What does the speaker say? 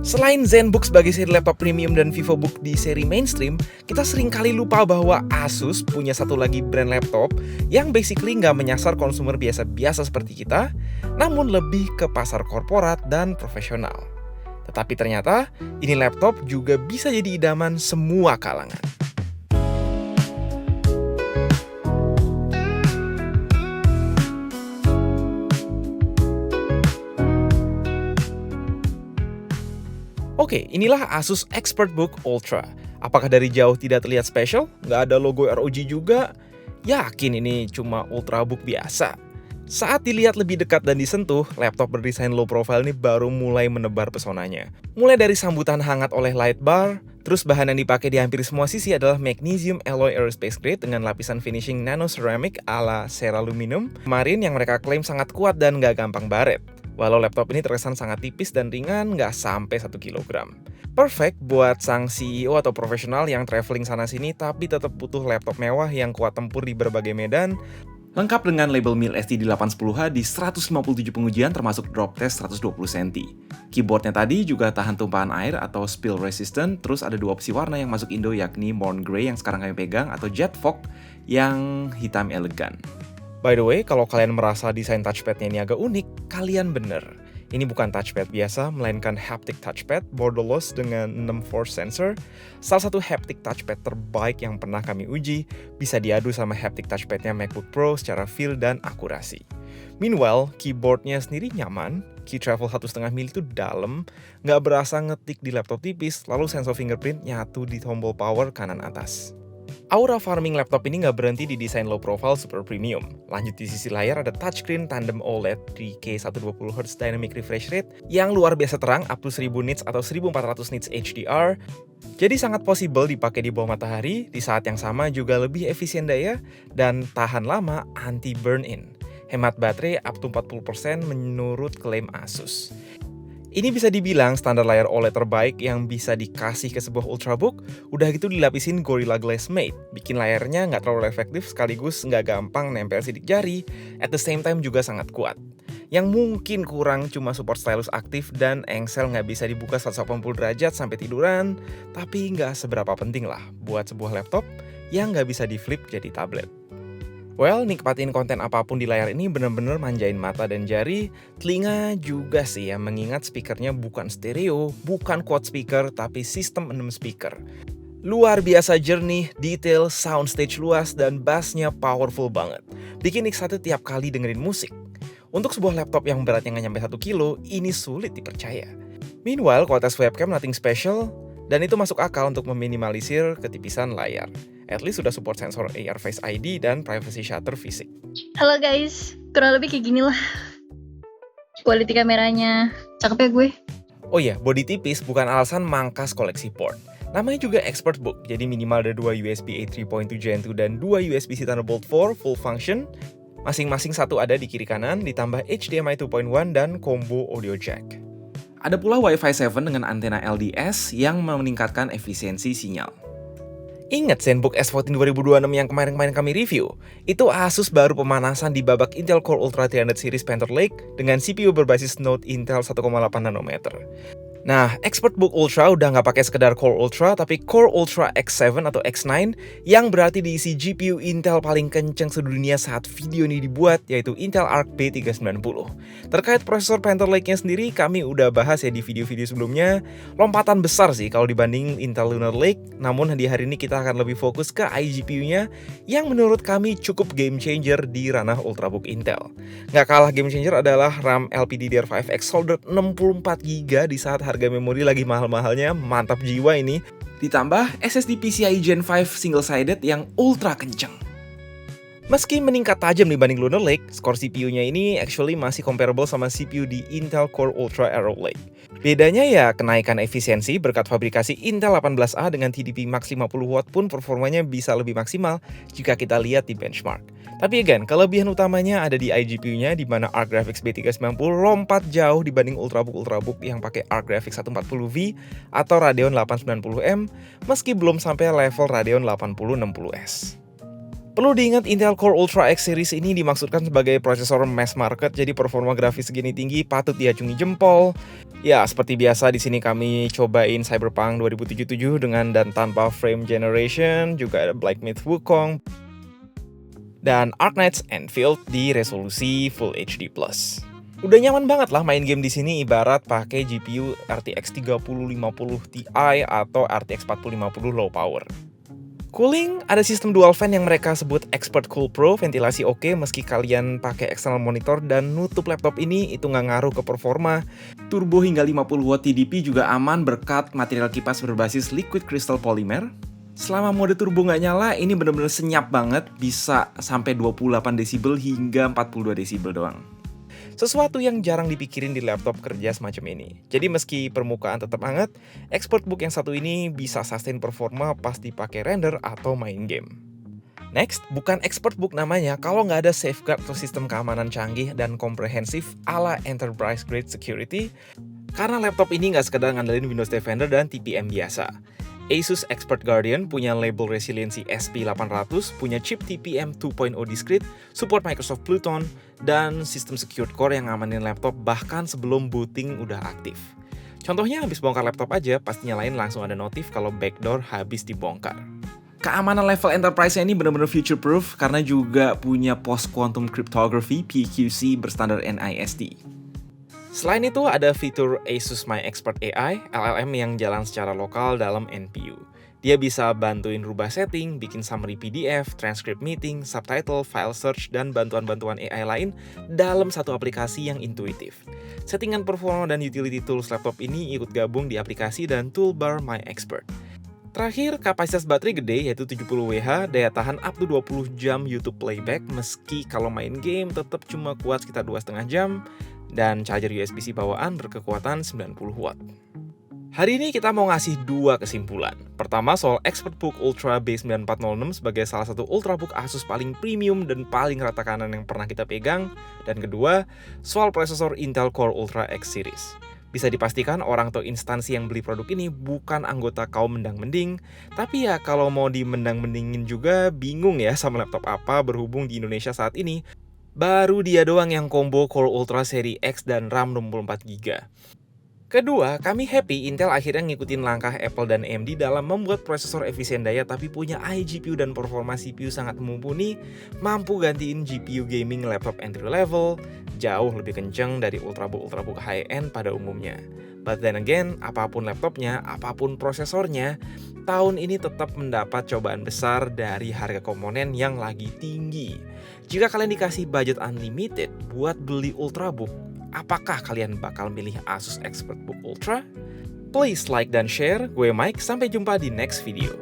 Selain ZenBook sebagai seri laptop premium dan VivoBook di seri mainstream, kita sering kali lupa bahwa Asus punya satu lagi brand laptop yang basically nggak menyasar konsumer biasa-biasa seperti kita, namun lebih ke pasar korporat dan profesional. Tetapi ternyata, ini laptop juga bisa jadi idaman semua kalangan. Oke, inilah Asus ExpertBook Ultra. Apakah dari jauh tidak terlihat spesial? Nggak ada logo ROG juga? Yakin ini cuma Ultrabook biasa? Saat dilihat lebih dekat dan disentuh, laptop berdesain low profile ini baru mulai menebar pesonanya. Mulai dari sambutan hangat oleh light bar, terus bahan yang dipakai di hampir semua sisi adalah magnesium alloy aerospace grade dengan lapisan finishing nano ceramic ala Ceraluminum. Kemarin yang mereka klaim sangat kuat dan nggak gampang baret. Walau laptop ini terkesan sangat tipis dan ringan, nggak sampai 1 kg. Perfect buat sang CEO atau profesional yang traveling sana-sini tapi tetap butuh laptop mewah yang kuat tempur di berbagai medan. Lengkap dengan label MIL SD810H di 157 pengujian termasuk drop test 120 cm. Keyboardnya tadi juga tahan tumpahan air atau spill resistant, terus ada dua opsi warna yang masuk Indo yakni Morn Grey yang sekarang kami pegang atau Jet Fog yang hitam elegan. By the way, kalau kalian merasa desain touchpadnya ini agak unik, kalian bener. Ini bukan touchpad biasa, melainkan haptic touchpad borderless dengan 6 force sensor. Salah satu haptic touchpad terbaik yang pernah kami uji, bisa diadu sama haptic touchpadnya MacBook Pro secara feel dan akurasi. Meanwhile, keyboardnya sendiri nyaman, key travel 1,5 mm itu dalam, nggak berasa ngetik di laptop tipis, lalu sensor fingerprint nyatu di tombol power kanan atas. Aura farming laptop ini nggak berhenti di desain low profile super premium. Lanjut di sisi layar ada touchscreen tandem OLED 3K 120Hz dynamic refresh rate yang luar biasa terang up to 1000 nits atau 1400 nits HDR. Jadi sangat possible dipakai di bawah matahari, di saat yang sama juga lebih efisien daya dan tahan lama anti burn-in. Hemat baterai up to 40% menurut klaim Asus. Ini bisa dibilang standar layar OLED terbaik yang bisa dikasih ke sebuah Ultrabook, udah gitu dilapisin Gorilla Glass Matte, bikin layarnya nggak terlalu efektif sekaligus nggak gampang nempel sidik jari, at the same time juga sangat kuat. Yang mungkin kurang cuma support stylus aktif dan engsel nggak bisa dibuka 180 derajat sampai tiduran, tapi nggak seberapa penting lah buat sebuah laptop yang nggak bisa di-flip jadi tablet. Well, nikmatin konten apapun di layar ini bener-bener manjain mata dan jari, telinga juga sih ya, mengingat speakernya bukan stereo, bukan quad speaker, tapi sistem 6 speaker. Luar biasa jernih, detail, soundstage luas, dan bassnya powerful banget. Bikin excited tiap kali dengerin musik. Untuk sebuah laptop yang beratnya nggak nyampe 1 kilo, ini sulit dipercaya. Meanwhile, kualitas webcam nothing special, dan itu masuk akal untuk meminimalisir ketipisan layar. At least sudah support sensor AR Face ID dan privacy shutter fisik. Halo guys, kurang lebih kayak gini lah. Quality kameranya, cakep ya gue. Oh iya, body tipis bukan alasan mangkas koleksi port. Namanya juga ExpertBook, jadi minimal ada 2 USB-A 3.2 Gen 2 dan 2 USB-C Thunderbolt 4 full function. Masing-masing satu ada di kiri kanan, ditambah HDMI 2.1 dan combo audio jack. Ada pula Wi-Fi 7 dengan antena LDS yang meningkatkan efisiensi sinyal. Ingat ZenBook S14 2026 yang kemarin kami review? Itu Asus baru pemanasan di babak Intel Core Ultra 300 series Panther Lake dengan CPU berbasis Node Intel 1,8 nanometer. Nah, ExpertBook Ultra udah nggak pakai sekedar Core Ultra, tapi Core Ultra X7 atau X9 yang berarti diisi GPU Intel paling kenceng sedunia saat video ini dibuat, yaitu Intel Arc B390. Terkait prosesor Panther Lake-nya sendiri, kami udah bahas ya di video-video sebelumnya. Lompatan besar sih kalau dibanding Intel Lunar Lake, namun di hari ini kita akan lebih fokus ke iGPU-nya yang menurut kami cukup game changer di ranah Ultrabook Intel. Nggak kalah game changer adalah RAM LPDDR5X soldered 64GB di saat harga memori lagi mahal-mahalnya, mantap jiwa ini. Ditambah SSD PCIe Gen 5 single-sided yang ultra kenceng. Meski meningkat tajam dibanding Lunar Lake, skor CPU-nya ini actually masih comparable sama CPU di Intel Core Ultra Arrow Lake. Bedanya ya kenaikan efisiensi berkat fabrikasi Intel 18A dengan TDP max 50W pun performanya bisa lebih maksimal jika kita lihat di benchmark. Tapi again, kelebihan utamanya ada di iGPU-nya di mana Arc Graphics B390 lompat jauh dibanding Ultrabook yang pakai Arc Graphics 140V atau Radeon 890M meski belum sampai level Radeon 8060S. Perlu diingat Intel Core Ultra X Series ini dimaksudkan sebagai prosesor mass market, jadi performa grafis segini tinggi patut diacungi jempol. Ya, seperti biasa di sini kami cobain Cyberpunk 2077 dengan dan tanpa frame generation, juga ada Black Myth Wukong, dan Arknights Enfield di resolusi Full HD+. Udah nyaman banget lah main game di sini ibarat pakai GPU RTX 3050 Ti atau RTX 4050 low power. Cooling, ada sistem dual fan yang mereka sebut Expert Cool Pro, ventilasi oke meski kalian pakai external monitor dan nutup laptop ini itu nggak ngaruh ke performa. Turbo hingga 50 watt TDP juga aman berkat material kipas berbasis liquid crystal polymer. Selama mode turbo nggak nyala, ini bener-bener senyap banget, bisa sampai 28 desibel hingga 42 desibel doang. Sesuatu yang jarang dipikirin di laptop kerja semacam ini. Jadi meski permukaan tetap hangat, ExpertBook yang satu ini bisa sustain performa pas dipakai render atau main game. Next, bukan ExpertBook namanya kalau nggak ada safeguard atau sistem keamanan canggih dan komprehensif ala enterprise grade security, karena laptop ini nggak sekedar ngandelin Windows Defender dan TPM biasa. Asus Expert Guardian punya label resiliensi SP800, punya chip TPM 2.0 discrete, support Microsoft Pluton, dan sistem secured core yang ngamanin laptop bahkan sebelum booting udah aktif. Contohnya habis bongkar laptop aja, pasti nyalain langsung ada notif kalau backdoor habis dibongkar. Keamanan level enterprise-nya ini benar-benar future proof karena juga punya post quantum cryptography PQC berstandar NIST. Selain itu, ada fitur Asus My Expert AI, LLM yang jalan secara lokal dalam NPU. Dia bisa bantuin rubah setting, bikin summary PDF, transcript meeting, subtitle, file search, dan bantuan-bantuan AI lain dalam satu aplikasi yang intuitif. Settingan performa dan utility tools laptop ini ikut gabung di aplikasi dan toolbar My Expert. Terakhir, kapasitas baterai gede yaitu 70Wh, daya tahan up to 20 jam YouTube playback meski kalau main game tetap cuma kuat sekitar 2,5 jam, dan charger USB-C bawaan berkekuatan 90 watt. Hari ini kita mau ngasih dua kesimpulan. Pertama soal ExpertBook Ultra B9406 sebagai salah satu ultrabook Asus paling premium dan paling rata kanan yang pernah kita pegang. Dan kedua, soal prosesor Intel Core Ultra X Series. Bisa dipastikan orang atau instansi yang beli produk ini bukan anggota kaum mendang-mending, tapi ya kalau mau dimendang-mendingin juga bingung ya sama laptop apa berhubung di Indonesia saat ini baru dia doang yang combo Core Ultra seri X dan RAM 64GB. Kedua, kami happy Intel akhirnya ngikutin langkah Apple dan AMD dalam membuat prosesor efisien daya tapi punya iGPU dan performa CPU sangat mumpuni, mampu gantiin GPU gaming laptop entry level, jauh lebih kenceng dari ultrabook high-end pada umumnya. But then again, apapun laptopnya, apapun prosesornya, tahun ini tetap mendapat cobaan besar dari harga komponen yang lagi tinggi. Jika kalian dikasih budget unlimited buat beli ultrabook, apakah kalian bakal milih Asus ExpertBook Ultra? Please like dan share. Gue Mike, sampai jumpa di next video.